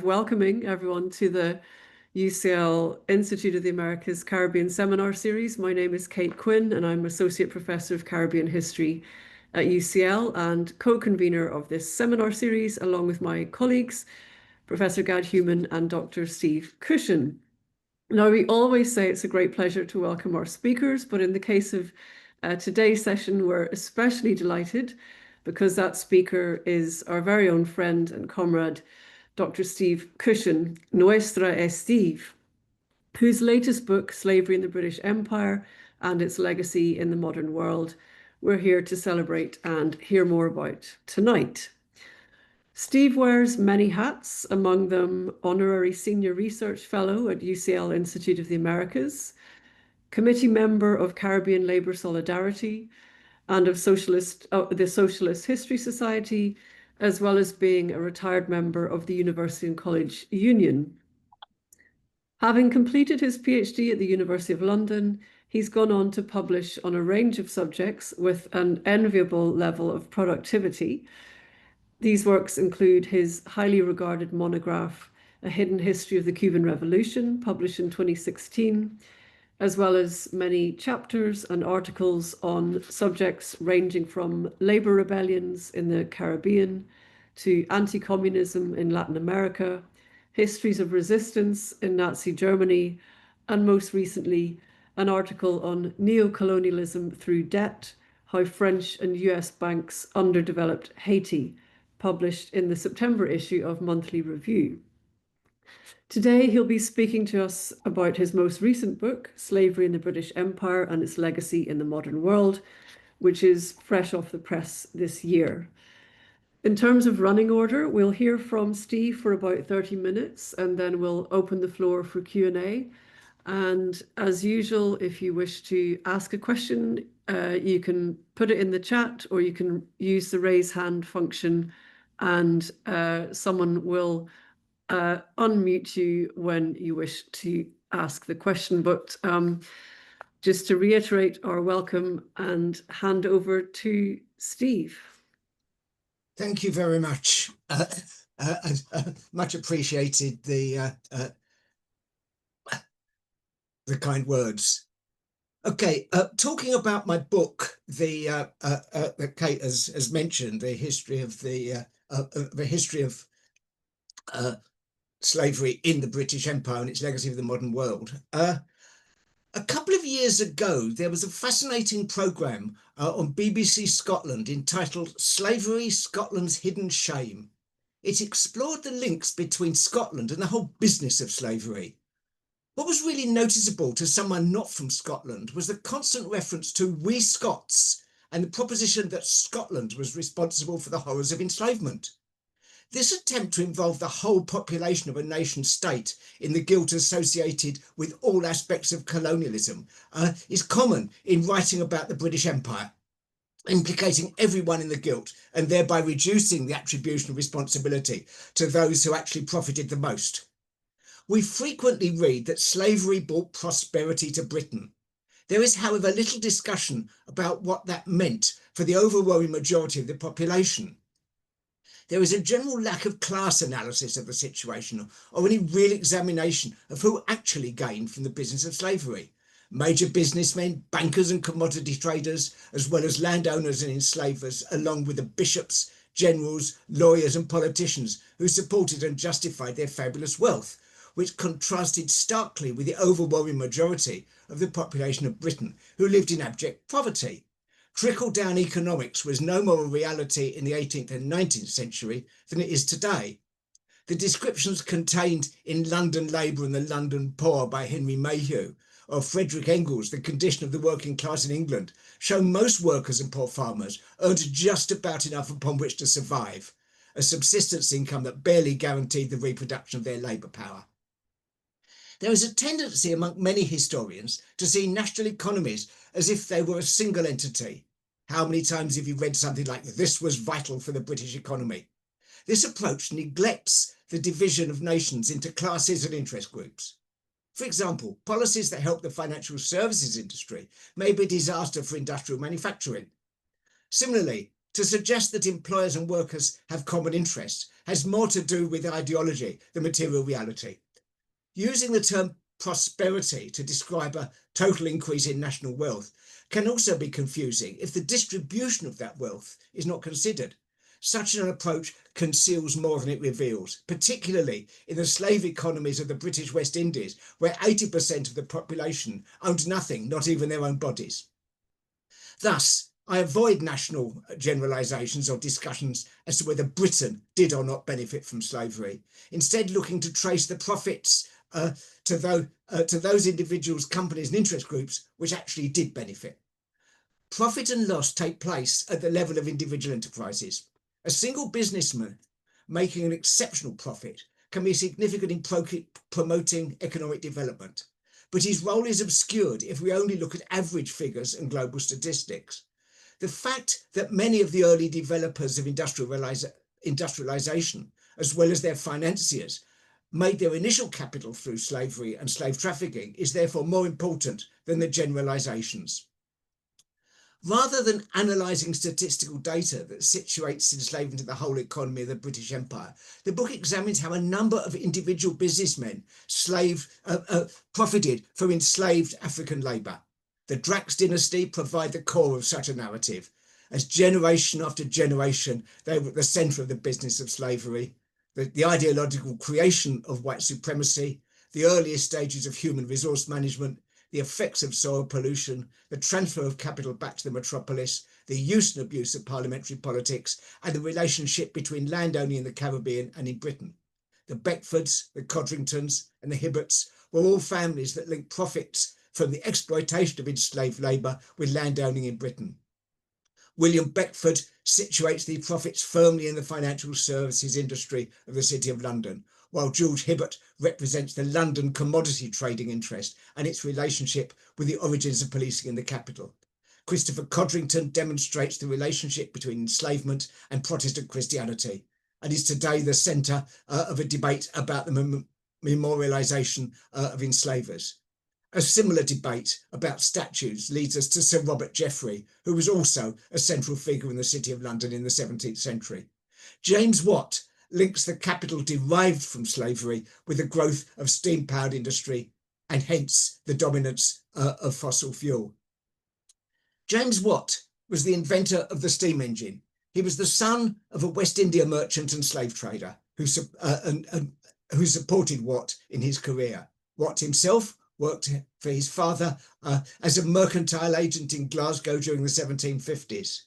welcoming everyone to the UCL Institute of the Americas Caribbean Seminar Series. My name is Kate Quinn, and I'm Associate Professor of Caribbean History at UCL and co-convener of this seminar series, along with my colleagues, Professor Gad Human and Dr. Steve Cushion. Now, we always say it's a great pleasure to welcome our speakers, but in the case of today's session, we're especially delighted because that speaker is our very own friend and comrade, Dr. Steve Cushion, Nuestra Steve, whose latest book, Slavery in the British Empire and Its Legacy in the Modern World, we're here to celebrate and hear more about tonight. Steve wears many hats, among them Honorary Senior Research Fellow at UCL Institute of the Americas, Committee Member of Caribbean Labour Solidarity, and of the Socialist History Society, as well as being a retired member of the University and College Union. Having completed his PhD at the University of London, he's gone on to publish on a range of subjects with an enviable level of productivity. These works include his highly regarded monograph, A Hidden History of the Cuban Revolution, published in 2016, as well as many chapters and articles on subjects ranging from labor rebellions in the Caribbean to anti-communism in Latin America, histories of resistance in Nazi Germany, and most recently, an article on neocolonialism through debt, how French and US banks underdeveloped Haiti, published in the September issue of Monthly Review. Today, he'll be speaking to us about his most recent book, Slavery in the British Empire and Its Legacy in the Modern World, which is fresh off the press this year. In terms of running order, we'll hear from Steve for about 30 minutes, and then we'll open the floor for Q&A. And as usual, if you wish to ask a question, you can put it in the chat, or you can use the raise hand function, and someone will unmute you when you wish to ask the question. But just to reiterate our welcome and hand over to Steve. Thank you very much. Much appreciated the kind words. Okay, talking about my book, that Kate has mentioned, the history of slavery in the British Empire and its legacy of the modern world. A couple of years ago, there was a fascinating programme on BBC Scotland entitled Slavery, Scotland's Hidden Shame. It explored the links between Scotland and the whole business of slavery. What was really noticeable to someone not from Scotland was the constant reference to we Scots and the proposition that Scotland was responsible for the horrors of enslavement. This attempt to involve the whole population of a nation state in the guilt associated with all aspects of colonialism is common in writing about the British Empire, implicating everyone in the guilt and thereby reducing the attribution of responsibility to those who actually profited the most. We frequently read that slavery brought prosperity to Britain. There is, however, little discussion about what that meant for the overwhelming majority of the population. There is a general lack of class analysis of the situation or any real examination of who actually gained from the business of slavery. Major businessmen, bankers and commodity traders, as well as landowners and enslavers, along with the bishops, generals, lawyers and politicians who supported and justified their fabulous wealth, which contrasted starkly with the overwhelming majority of the population of Britain who lived in abject poverty. Trickle-down economics was no more a reality in the 18th and 19th century than it is today. The descriptions contained in London Labour and the London Poor by Henry Mayhew, or Frederick Engels, The Condition of the Working Class in England, show most workers and poor farmers earned just about enough upon which to survive, a subsistence income that barely guaranteed the reproduction of their labour power. There is a tendency among many historians to see national economies as if they were a single entity. How many times have you read something like, "This was vital for the British economy"? This approach neglects the division of nations into classes and interest groups. For example, policies that help the financial services industry may be a disaster for industrial manufacturing. Similarly, To suggest that employers and workers have common interests has more to do with ideology than material reality. Using the term prosperity to describe a total increase in national wealth can also be confusing if the distribution of that wealth is not considered. Such an approach conceals more than it reveals, particularly in the slave economies of the British West Indies, where 80% of the population owned nothing, not even their own bodies. Thus, I avoid national generalizations or discussions as to whether Britain did or not benefit from slavery, instead looking to trace the profits to those individuals, companies and interest groups which actually did benefit. Profit and loss take place at the level of individual enterprises. A single businessman making an exceptional profit can be significant in promoting economic development, but his role is obscured if we only look at average figures and global statistics. The fact that many of the early developers of industrialization, as well as their financiers, made their initial capital through slavery and slave trafficking is therefore more important than the generalizations. Rather than analysing statistical data that situates enslavement in the whole economy of the British Empire, the book examines how a number of individual businessmen profited from enslaved African labour. The Drax dynasty provide the core of such a narrative, as generation after generation they were at the centre of the business of slavery, the ideological creation of white supremacy, the earliest stages of human resource management, the effects of soil pollution, the transfer of capital back to the metropolis, the use and abuse of parliamentary politics, and the relationship between landowning in the Caribbean and in Britain. The Beckfords, the Codringtons, and the Hibberts were all families that linked profits from the exploitation of enslaved labour with landowning in Britain. William Beckford situates the profits firmly in the financial services industry of the City of London, while George Hibbert represents the London commodity trading interest and its relationship with the origins of policing in the capital. Christopher Codrington demonstrates the relationship between enslavement and Protestant Christianity, and is today the centre of a debate about the memorialisation of enslavers. A similar debate about statues leads us to Sir Robert Jeffrey, who was also a central figure in the City of London in the 17th century. James Watt links the capital derived from slavery with the growth of steam-powered industry and hence the dominance of fossil fuel. James Watt was the inventor of the steam engine. He was the son of a West India merchant and slave trader who supported Watt in his career. Watt himself worked for his father as a mercantile agent in Glasgow during the 1750s.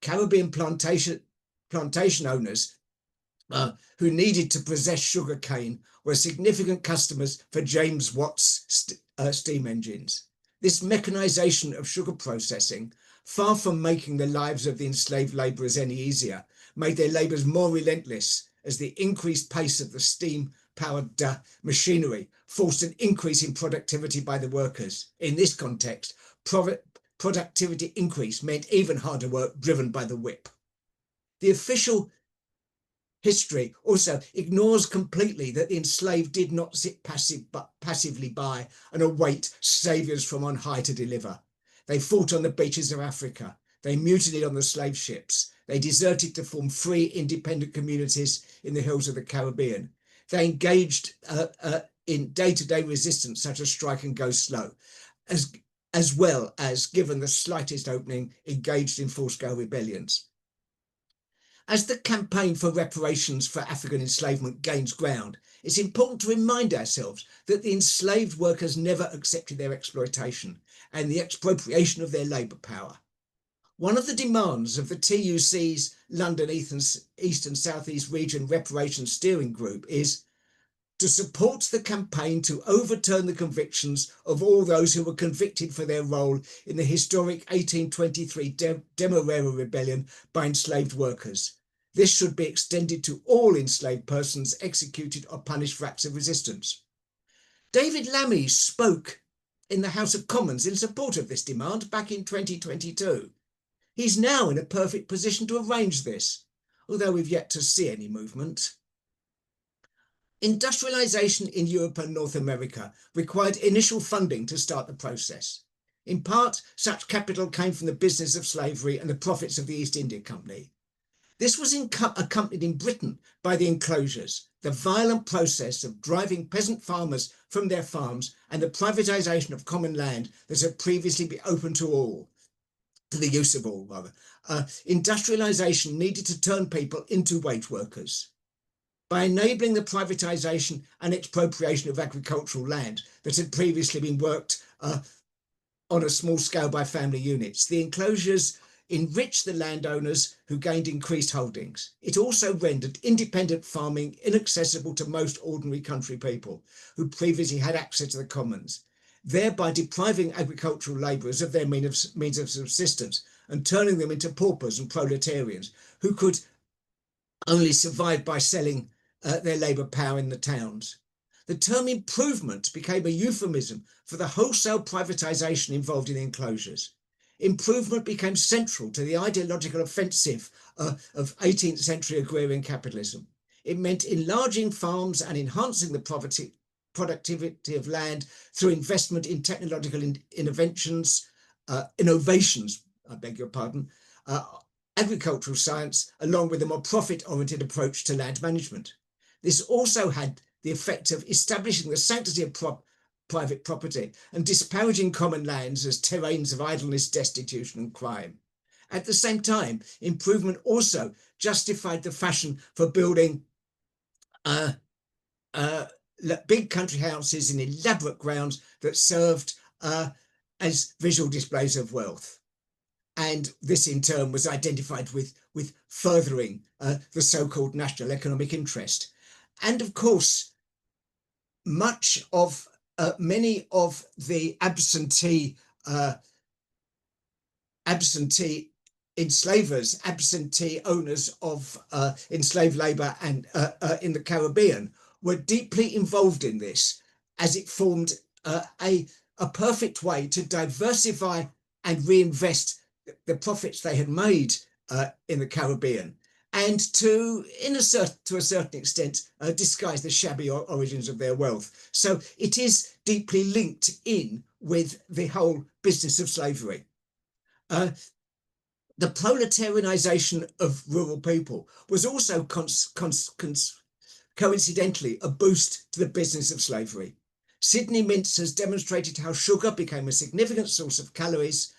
Caribbean plantation owners who needed to possess sugar cane were significant customers for James Watt's steam engines. This mechanization of sugar processing, far from making the lives of the enslaved labourers any easier, made their labours more relentless as the increased pace of the steam-powered machinery forced an increase in productivity by the workers. In this context, productivity increase meant even harder work driven by the whip. The official history also ignores completely that the enslaved did not sit passively by and await saviours from on high to deliver. They fought on the beaches of Africa. They mutinied on the slave ships. They deserted to form free, independent communities in the hills of the Caribbean. They engaged in day-to-day resistance, such as strike and go slow, as well as, given the slightest opening, engaged in full-scale rebellions. As the campaign for reparations for African enslavement gains ground, it's important to remind ourselves that the enslaved workers never accepted their exploitation and the expropriation of their labour power. One of the demands of the TUC's London East and South East Region Reparations Steering Group is to support the campaign to overturn the convictions of all those who were convicted for their role in the historic 1823 Demerara Rebellion by enslaved workers. This should be extended to all enslaved persons executed or punished for acts of resistance. David Lammy spoke in the House of Commons in support of this demand back in 2022. He's now in a perfect position to arrange this, although we've yet to see any movement. Industrialisation in Europe and North America required initial funding to start the process. In part, such capital came from the business of slavery and the profits of the East India Company. This was accompanied in Britain by the enclosures, the violent process of driving peasant farmers from their farms and the privatisation of common land that had previously been open to all, to the use of all, rather. Industrialisation needed to turn people into wage workers. By enabling the privatisation and expropriation of agricultural land that had previously been worked on a small scale by family units, the enclosures enriched the landowners who gained increased holdings. It also rendered independent farming inaccessible to most ordinary country people who previously had access to the commons, thereby depriving agricultural labourers of their means of subsistence and turning them into paupers and proletarians who could only survive by selling their labour power in the towns. The term improvement became a euphemism for the wholesale privatisation involved in the enclosures. Improvement became central to the ideological offensive of 18th century agrarian capitalism. It meant enlarging farms and enhancing the productivity of land through investment in technological innovations, I beg your pardon, agricultural science, along with a more profit-oriented approach to land management. This also had the effect of establishing the sanctity of private property and disparaging common lands as terrains of idleness, destitution, and crime. At the same time, improvement also justified the fashion for building big country houses in elaborate grounds that served as visual displays of wealth. And this in turn was identified with furthering the so-called national economic interest. And of course, many of the absentee enslavers, absentee owners of enslaved labour and in the Caribbean were deeply involved in this, as it formed a perfect way to diversify and reinvest the profits they had made in the Caribbean, and to a certain extent, disguise the shabby origins of their wealth. So it is deeply linked in with the whole business of slavery. The proletarianization of rural people was also coincidentally a boost to the business of slavery. Sidney Mintz has demonstrated how sugar became a significant source of calories,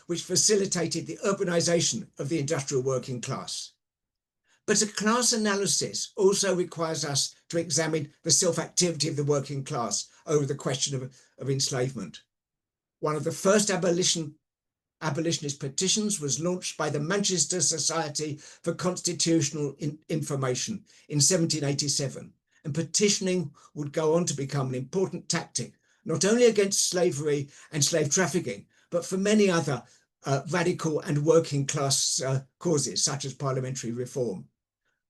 which facilitated the urbanization of the industrial working class. But a class analysis also requires us to examine the self-activity of the working class over the question of enslavement. One of the first abolitionist petitions was launched by the Manchester Society for Constitutional Information in 1787, and petitioning would go on to become an important tactic, not only against slavery and slave trafficking, but for many other radical and working class causes, such as parliamentary reform.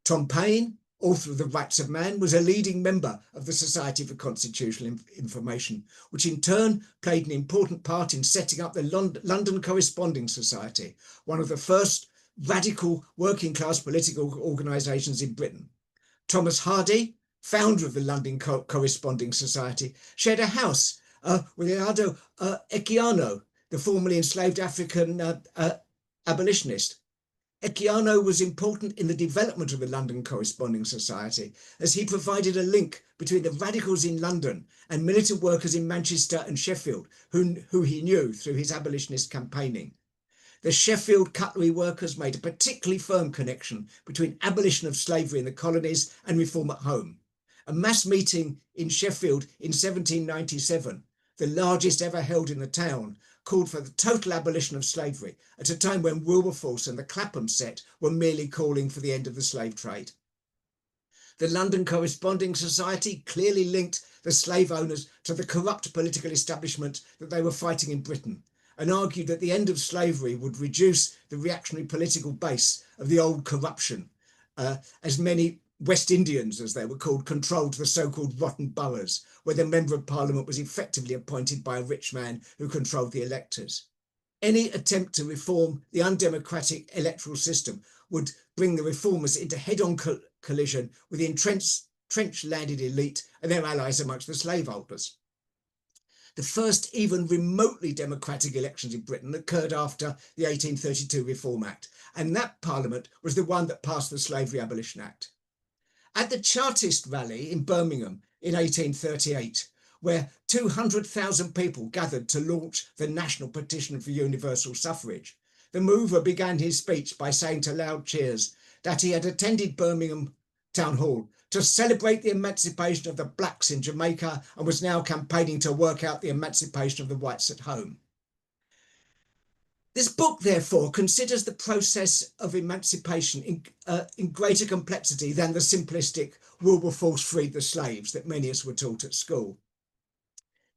Tom Paine, author of The Rights of Man, was a leading member of the Society for Constitutional Information, which in turn played an important part in setting up the London Corresponding Society, one of the first radical working class political organisations in Britain. Thomas Hardy, founder of the London Corresponding Society, shared a house with Leonardo Equiano, the formerly enslaved African abolitionist. Equiano was important in the development of the London Corresponding Society, as he provided a link between the radicals in London and militant workers in Manchester and Sheffield, who he knew through his abolitionist campaigning. The Sheffield cutlery workers made a particularly firm connection between abolition of slavery in the colonies and reform at home. A mass meeting in Sheffield in 1797, the largest ever held in the town, called for the total abolition of slavery at a time when Wilberforce and the Clapham set were merely calling for the end of the slave trade. The London Corresponding Society clearly linked the slave owners to the corrupt political establishment that they were fighting in Britain, and argued that the end of slavery would reduce the reactionary political base of the old corruption, as many West Indians, as they were called, controlled the so-called rotten boroughs, where the Member of Parliament was effectively appointed by a rich man who controlled the electors. Any attempt to reform the undemocratic electoral system would bring the reformers into head-on collision with the entrenched landed elite and their allies amongst the slaveholders. The first even remotely democratic elections in Britain occurred after the 1832 Reform Act, and that parliament was the one that passed the Slavery Abolition Act. At the Chartist rally in Birmingham in 1838, where 200,000 people gathered to launch the national petition for universal suffrage, the mover began his speech by saying to loud cheers that he had attended Birmingham Town Hall to celebrate the emancipation of the blacks in Jamaica and was now campaigning to work out the emancipation of the whites at home. This book, therefore, considers the process of emancipation in greater complexity than the simplistic Wilberforce freed the slaves that many of us were taught at school.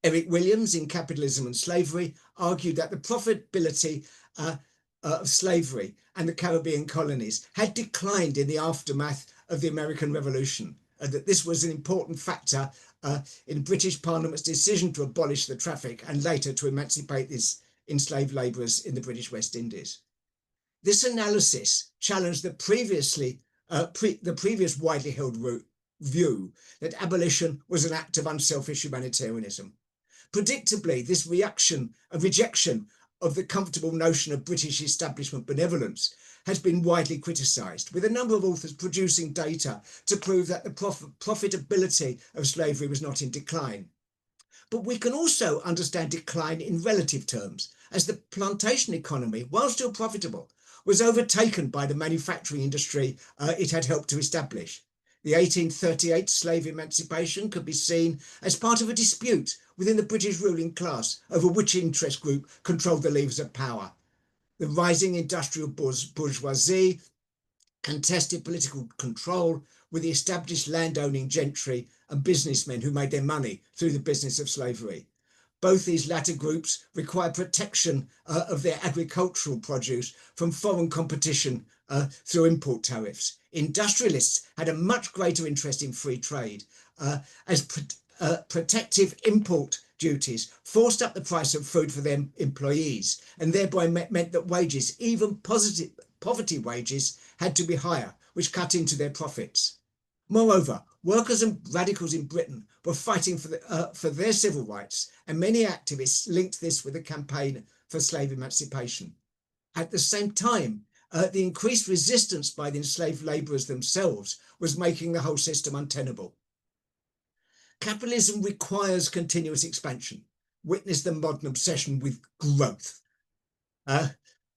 Eric Williams, in Capitalism and Slavery, argued that the profitability of slavery and the Caribbean colonies had declined in the aftermath of the American Revolution, and that this was an important factor in British Parliament's decision to abolish the traffic and later to emancipate these enslaved labourers in the British West Indies. This analysis challenged the previous widely held view that abolition was an act of unselfish humanitarianism. Predictably, this rejection of the comfortable notion of British establishment benevolence has been widely criticised, with a number of authors producing data to prove that the profitability of slavery was not in decline. But we can also understand decline in relative terms, as the plantation economy, while still profitable, was overtaken by the manufacturing industry it had helped to establish. The 1838 slave emancipation could be seen as part of a dispute within the British ruling class over which interest group controlled the levers of power. The rising industrial bourgeoisie contested political control with the established landowning gentry and businessmen who made their money through the business of slavery. Both these latter groups require protection of their agricultural produce from foreign competition through import tariffs. Industrialists had a much greater interest in free trade, as protective import duties forced up the price of food for their employees, and thereby meant that wages, even poverty wages, had to be higher, which cut into their profits. Moreover, workers and radicals in Britain were fighting for their civil rights, and many activists linked this with the campaign for slave emancipation. At the same time, the increased resistance by the enslaved labourers themselves was making the whole system untenable. Capitalism requires continuous expansion. Witness the modern obsession with growth.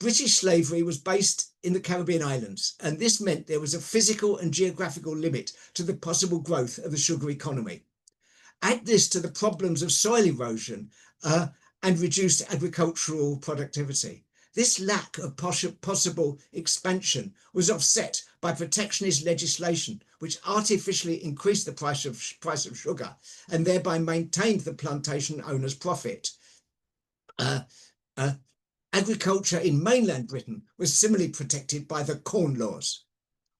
British slavery was based in the Caribbean islands, and this meant there was a physical and geographical limit to the possible growth of the sugar economy. Add this to the problems of soil erosion and reduced agricultural productivity. This lack of possible expansion was offset by protectionist legislation, which artificially increased the price of sugar and thereby maintained the plantation owner's profit. Agriculture in mainland Britain was similarly protected by the Corn Laws.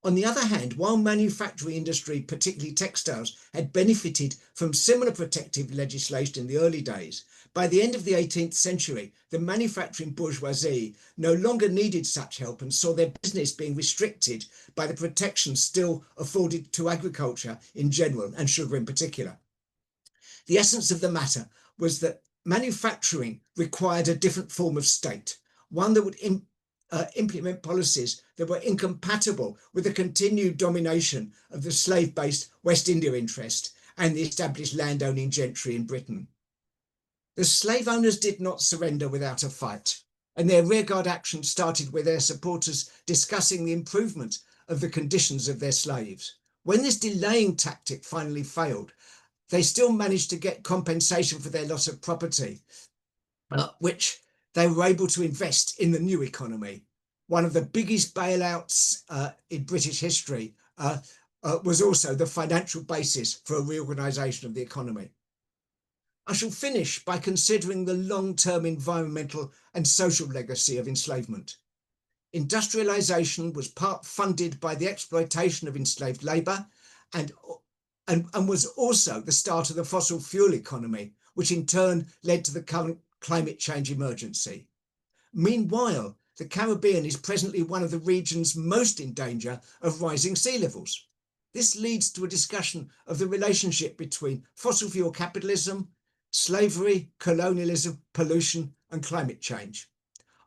On the other hand, while manufacturing industry, particularly textiles, had benefited from similar protective legislation in the early days, by the end of the 18th century, the manufacturing bourgeoisie no longer needed such help and saw their business being restricted by the protections still afforded to agriculture in general and sugar in particular. The essence of the matter was that manufacturing required a different form of state, one that would implement policies that were incompatible with the continued domination of the slave-based West India interest and the established landowning gentry in Britain. The slave owners did not surrender without a fight, and their rearguard action started with their supporters discussing the improvement of the conditions of their slaves. When this delaying tactic finally failed, they still managed to get compensation for their loss of property, which they were able to invest in the new economy. One of the biggest bailouts in British history was also the financial basis for a reorganisation of the economy. I shall finish by considering the long-term environmental and social legacy of enslavement. Industrialisation was part funded by the exploitation of enslaved labour and was also the start of the fossil fuel economy, which in turn led to the current climate change emergency. Meanwhile, the Caribbean is presently one of the regions most in danger of rising sea levels. This leads to a discussion of the relationship between fossil fuel capitalism, slavery, colonialism, pollution, and climate change.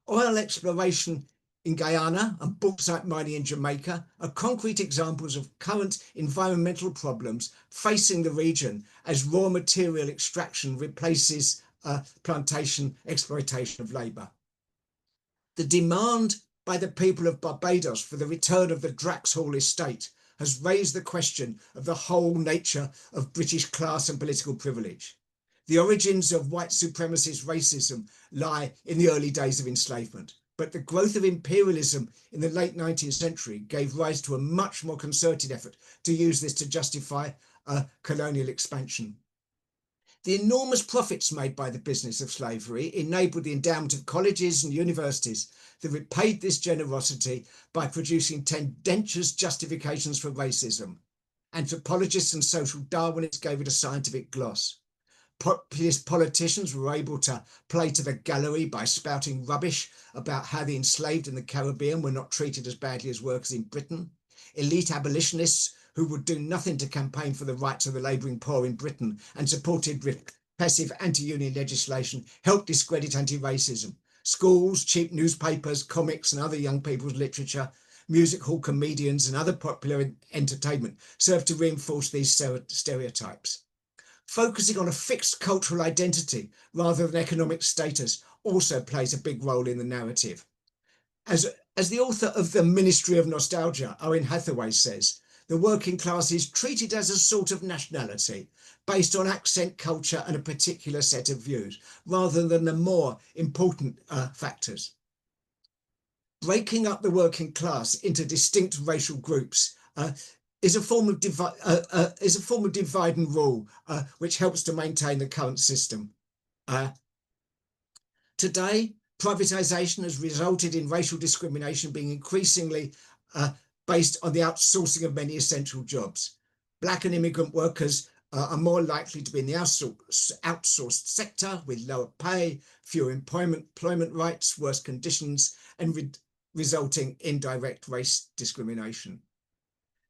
Oil exploration in Guyana and bauxite mining in Jamaica are concrete examples of current environmental problems facing the region as raw material extraction replaces plantation exploitation of labour. The demand by the people of Barbados for the return of the Drax Hall estate has raised the question of the whole nature of British class and political privilege. The origins of white supremacist racism lie in the early days of enslavement, but the growth of imperialism in the late 19th century gave rise to a much more concerted effort to use this to justify colonial expansion. The enormous profits made by the business of slavery enabled the endowment of colleges and universities that repaid this generosity by producing tendentious justifications for racism. Anthropologists and social Darwinists gave it a scientific gloss. Populist politicians were able to play to the gallery by spouting rubbish about how the enslaved in the Caribbean were not treated as badly as workers in Britain. Elite abolitionists who would do nothing to campaign for the rights of the labouring poor in Britain and supported repressive anti-union legislation helped discredit anti-racism. Schools, cheap newspapers, comics and other young people's literature, music hall comedians and other popular entertainment served to reinforce these stereotypes. Focusing on a fixed cultural identity rather than economic status also plays a big role in the narrative. As the author of The Ministry of Nostalgia, Owen Hathaway, says, the working class is treated as a sort of nationality based on accent, culture and a particular set of views, rather than the more important factors. Breaking up the working class into distinct racial groups is a form of divide and rule, which helps to maintain the current system. Today, privatisation has resulted in racial discrimination being increasingly based on the outsourcing of many essential jobs. Black and immigrant workers are more likely to be in the outsourced sector with lower pay, fewer employment rights, worse conditions, and resulting in direct race discrimination.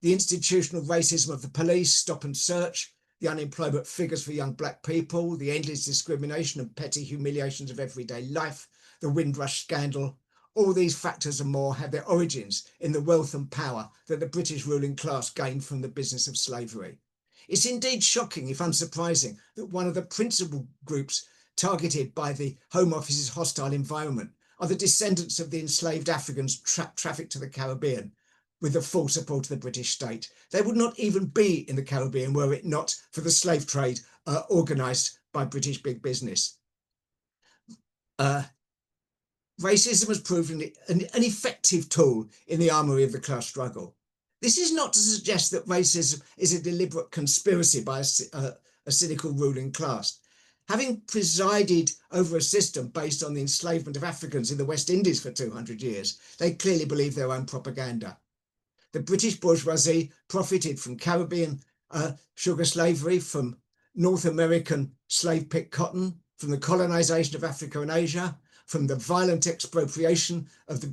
The institutional racism of the police, stop and search, the unemployment figures for young black people, the endless discrimination and petty humiliations of everyday life, the Windrush scandal, all these factors and more have their origins in the wealth and power that the British ruling class gained from the business of slavery. It's indeed shocking, if unsurprising, that one of the principal groups targeted by the Home Office's hostile environment are the descendants of the enslaved Africans trafficked to the Caribbean with the full support of the British state. They would not even be in the Caribbean were it not for the slave trade organised by British big business. Racism has proven an effective tool in the armoury of the class struggle. This is not to suggest that racism is a deliberate conspiracy by a cynical ruling class. Having presided over a system based on the enslavement of Africans in the West Indies for 200 years, they clearly believe their own propaganda. The British bourgeoisie profited from Caribbean sugar slavery, from North American slave-picked cotton, from the colonisation of Africa and Asia, from the violent expropriation of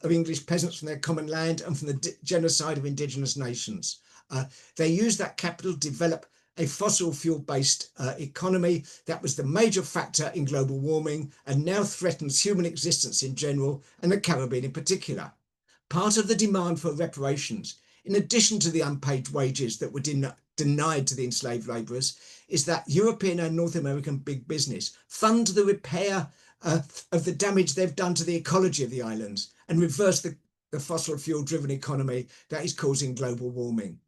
English peasants from their common land, and from the genocide of indigenous nations. They used that capital to develop a fossil fuel-based economy that was the major factor in global warming and now threatens human existence in general and the Caribbean in particular. Part of the demand for reparations, in addition to the unpaid wages that were denied to the enslaved labourers, is that European and North American big business fund the repair of the damage they've done to the ecology of the islands and reverse the fossil fuel-driven economy that is causing global warming.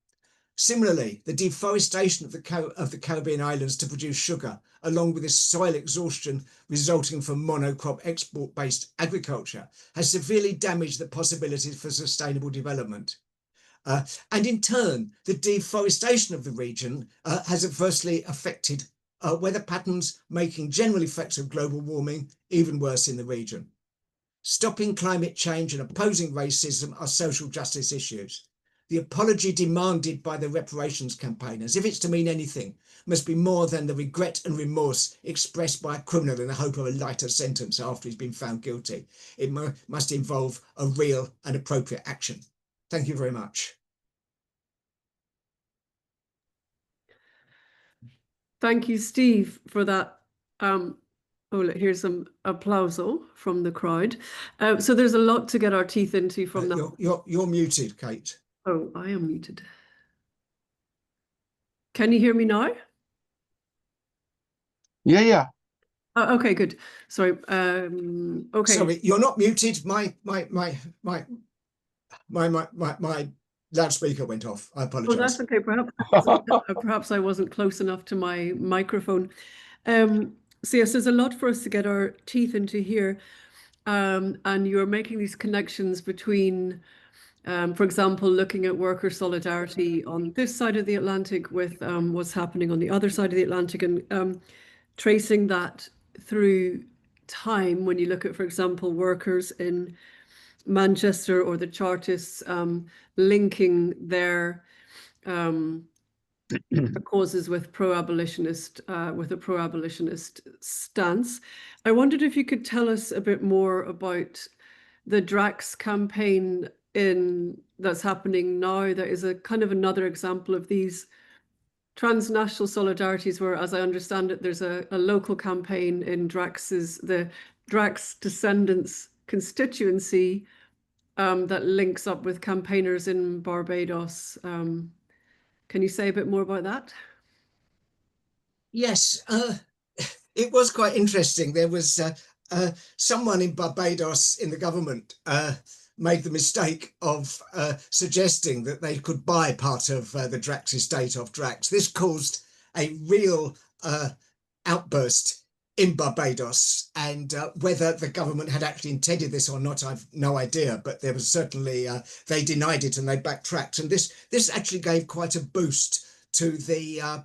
Similarly, the deforestation of the Caribbean islands to produce sugar, along with the soil exhaustion resulting from monocrop export-based agriculture, has severely damaged the possibilities for sustainable development. And in turn, the deforestation of the region has adversely affected weather patterns, making general effects of global warming even worse in the region. Stopping climate change and opposing racism are social justice issues. The apology demanded by the reparations campaigners, if it's to mean anything, must be more than the regret and remorse expressed by a criminal in the hope of a lighter sentence after he's been found guilty. It must involve a real and appropriate action. Thank you very much. Thank you, Steve, for that. Oh, look, here's some applauso from the crowd. So there's a lot to get our teeth into from that. You're muted, Kate. Oh, I am muted. Can you hear me now? Yeah. Okay, good. Sorry. Okay. Sorry, you're not muted. My loudspeaker went off. I Oh, that's apologize. okay. Perhaps I wasn't close enough to my microphone. So yes, there's a lot for us to get our teeth into here. And you're making these connections between, for example, looking at worker solidarity on this side of the Atlantic with what's happening on the other side of the Atlantic, and tracing that through time when you look at, for example, workers in Manchester or the Chartists linking their causes with with a pro-abolitionist stance. I wondered if you could tell us a bit more about the Drax campaign that's happening now. That is a kind of another example of these transnational solidarities where, as I understand it, there's a local campaign in the Drax descendants constituency that links up with campaigners in Barbados. Can you say a bit more about that? Yes, it was quite interesting. There was someone in Barbados in the government made the mistake of suggesting that they could buy part of the Drax estate off Drax. This caused a real outburst in Barbados, and whether the government had actually intended this or not, I've no idea. But there was certainly they denied it and they backtracked, and this actually gave quite a boost to the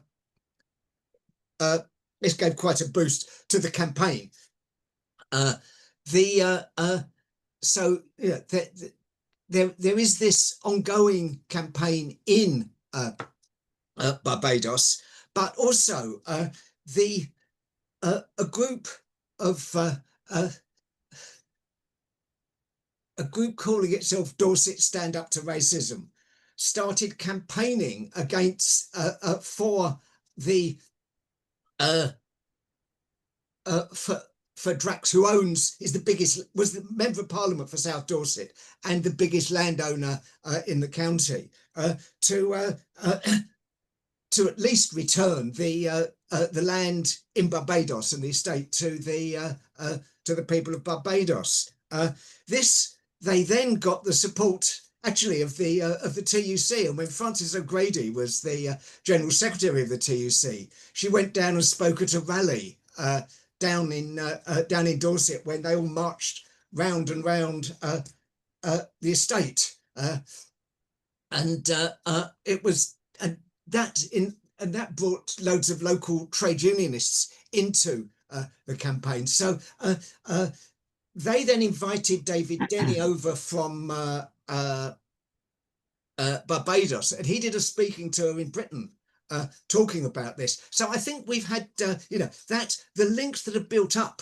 this gave quite a boost to the campaign. So yeah, there is this ongoing campaign in Barbados, but also a group of a group calling itself Dorset Stand Up to Racism started campaigning against for the for Drax, who was the Member of Parliament for South Dorset and the biggest landowner in the county, to at least return the land in Barbados and the estate to the people of Barbados. They then got the support actually of the TUC, and when Frances O'Grady was the General Secretary of the TUC, she went down and spoke at a rally down in Dorset when they all marched round and round the estate, and it was that brought loads of local trade unionists into the campaign. So they then invited David Denny over from Barbados, and he did a speaking tour in Britain talking about this. So I think we've had, that the links that have built up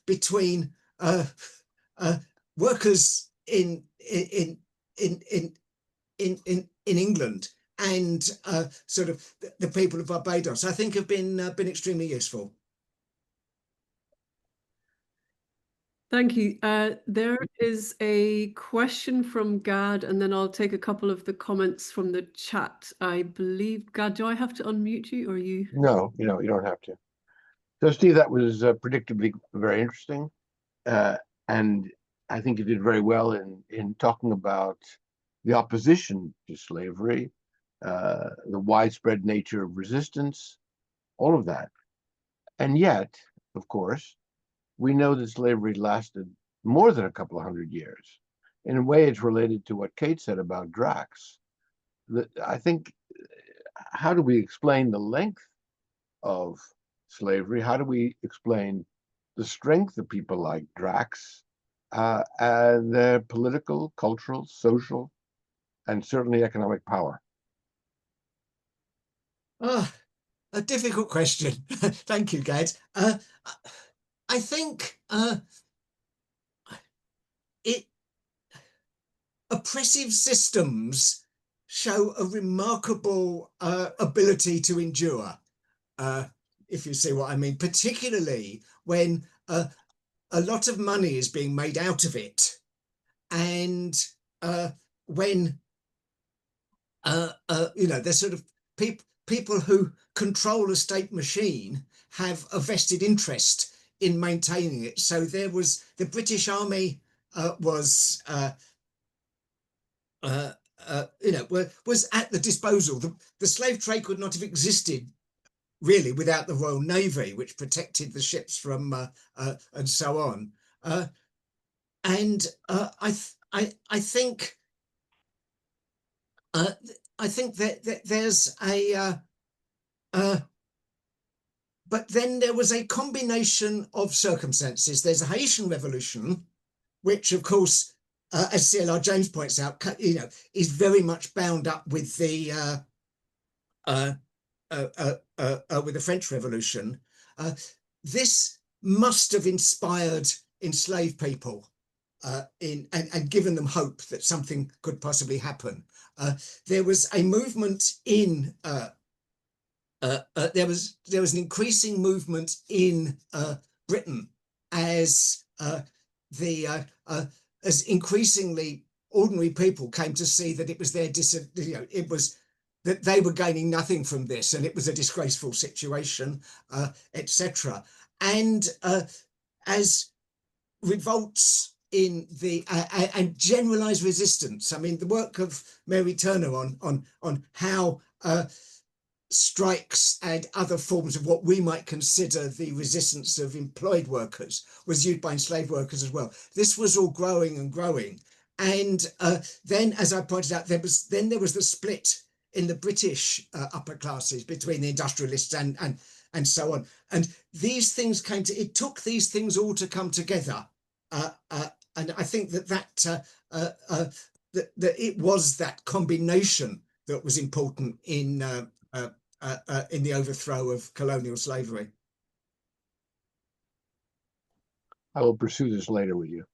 between workers in England and sort of the people of Barbados, I think have been extremely useful. Thank you. There is a question from Gad, and then I'll take a couple of the comments from the chat. I believe, Gad, do I have to unmute you or you? No, you don't have to. So, Steve, that was predictably very interesting. And I think you did very well in talking about the opposition to slavery, the widespread nature of resistance, all of that. And yet, of course, we know that slavery lasted more than a couple of hundred years. In a way, it's related to what Kate said about Drax. I think, how do we explain the length of slavery? How do we explain the strength of people like Drax and their political, cultural, social, and certainly economic power? A difficult question. Thank you, Gad. I think oppressive systems show a remarkable ability to endure. if you see what I mean, particularly when a lot of money is being made out of it, and when there's sort of people who control a state machine have a vested interest in maintaining it. So there was the British Army was at the disposal. The slave trade could not have existed really without the Royal Navy, which protected the ships from and so on. And I think that there's but then there was a combination of circumstances. There's a Haitian Revolution, which, of course, as C.L.R. James points out, is very much bound up with the French Revolution. This must have inspired enslaved people and given them hope that something could possibly happen. There was a movement in there was an increasing movement in Britain as as increasingly ordinary people came to see that it was their it was that they were gaining nothing from this, and it was a disgraceful situation, etc. And as revolts in the and generalized resistance. I mean, the work of Mary Turner on how strikes and other forms of what we might consider the resistance of employed workers was used by enslaved workers as well. This was all growing and growing. And then, as I pointed out, there was the split in the British upper classes between the industrialists and so on. And these things it took these things all to come together. And I think that it was that combination that was important in the overthrow of colonial slavery. I will pursue this later with you.